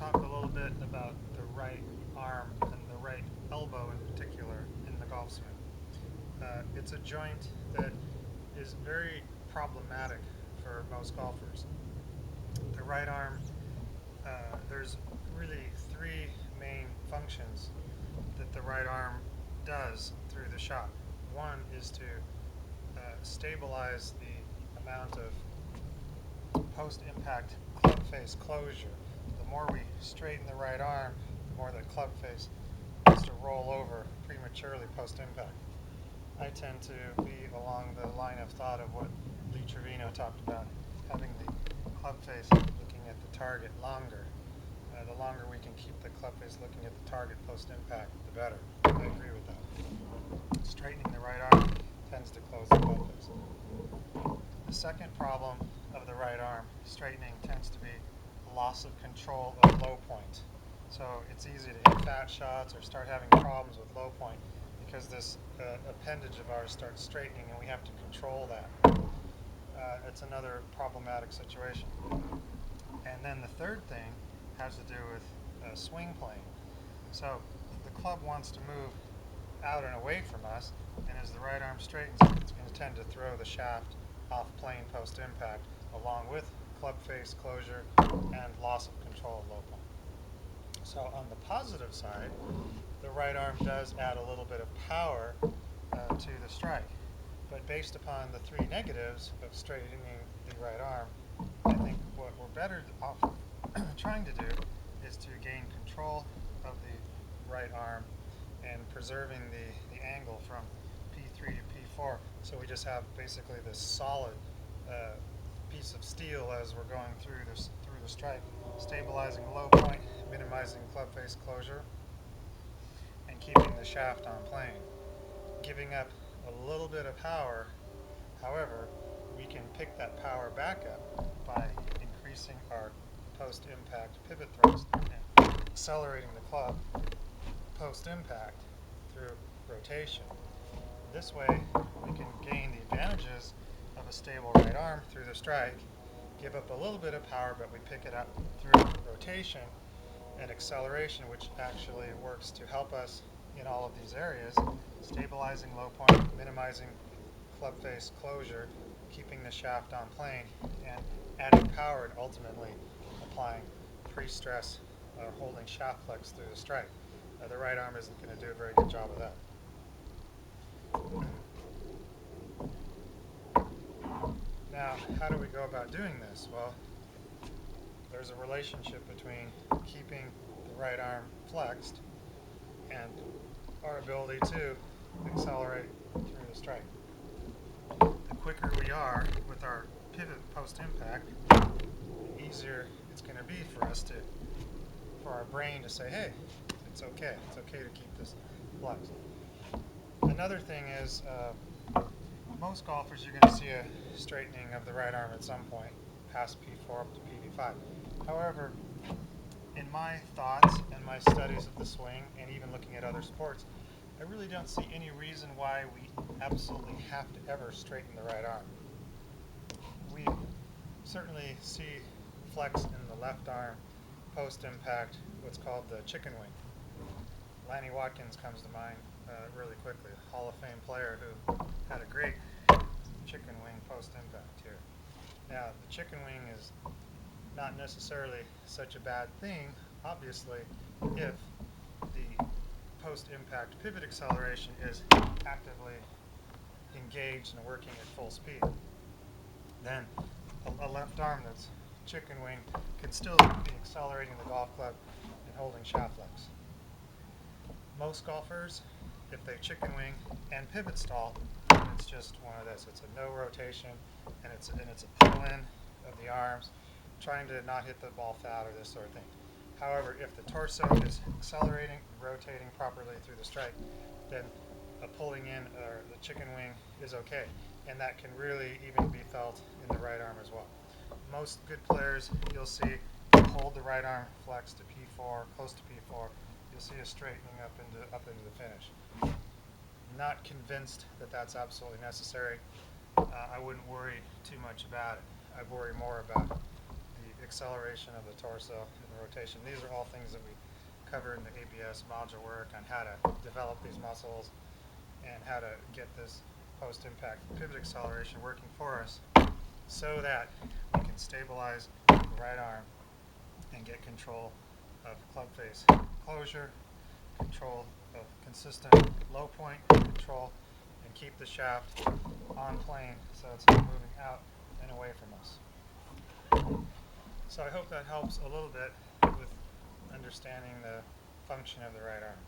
talk a little bit about the right arm and the right elbow in particular in the golf swing. It's a joint that is very problematic for most golfers. The right arm, there's really three main functions that the right arm does through the shot. One is to stabilize the amount of post-impact club face closure. The more we straighten the right arm, the more the club face has to roll over prematurely post-impact. I tend to be along the line of thought of what Lee Trevino talked about, having the club face looking at the target longer. The longer we can keep the club face looking at the target post-impact, the better. I agree with that. Straightening the right arm tends to close the club face. The second problem of the right arm straightening tends to be loss of control of low point. So it's easy to hit fat shots or start having problems with low point because this appendage of ours starts straightening and we have to control that. It's another problematic situation. And then the third thing has to do with swing plane. So the club wants to move out and away from us, and as the right arm straightens, it's going to tend to throw the shaft off plane post-impact, along with club face closure and loss of control of low point. So on the positive side, the right arm does add a little bit of power to the strike. But based upon the three negatives of straightening the right arm, I think what we're better off trying to do is to gain control of the right arm and preserving the angle from P3 to P4, so we just have basically this solid piece of steel as we're going through the strike, stabilizing low point, minimizing club face closure, and keeping the shaft on plane. Giving up a little bit of power, however, we can pick that power back up by increasing our post-impact pivot thrust and accelerating the club post-impact through rotation. This way, we can gain the advantages of a stable right arm through the strike, give up a little bit of power, but we pick it up through rotation and acceleration, which actually works to help us in all of these areas, stabilizing low point, minimizing club face closure, keeping the shaft on plane, and adding power and ultimately applying pre-stress or holding shaft flex through the strike. The right arm isn't going to do a very good job of that. Now, how do we go about doing this? Well, there's a relationship between keeping the right arm flexed and our ability to accelerate through the strike. The quicker we are with our pivot post-impact, the easier it's going to be for our brain to say, hey, it's okay to keep this flexed. Another thing is, most golfers, you're going to see a straightening of the right arm at some point, past P4 up to PV5. However, in my thoughts and my studies of the swing, and even looking at other sports, I really don't see any reason why we absolutely have to ever straighten the right arm. We certainly see flex in the left arm post-impact, what's called the chicken wing. Lanny Watkins comes to mind really quickly, a Hall of Fame player who had a great chicken wing post-impact here. Now, the chicken wing is not necessarily such a bad thing, obviously, if the post-impact pivot acceleration is actively engaged and working at full speed. Then a left arm that's chicken wing can still be accelerating the golf club and holding shaft flex. Most golfers, if they chicken wing and pivot stall, it's just one of this. It's a no rotation, and it's a pull in of the arms, trying to not hit the ball fat or this sort of thing. However, if the torso is accelerating and rotating properly through the strike, then a pulling in or the chicken wing is okay, and that can really even be felt in the right arm as well. Most good players, you'll see, hold the right arm flex to P4, close to P4. You'll see a straightening up into the finish. Not convinced that that's absolutely necessary. I wouldn't worry too much about it. I'd worry more about the the acceleration of the torso and the rotation. These are all things that we cover in the ABS module work on how to develop these muscles and how to get this post-impact pivot acceleration working for us so that we can stabilize the right arm and get control of club face closure, control of consistent low point control, and keep the shaft on plane so it's not moving out and away from us. So I hope that helps a little bit with understanding the function of the right arm.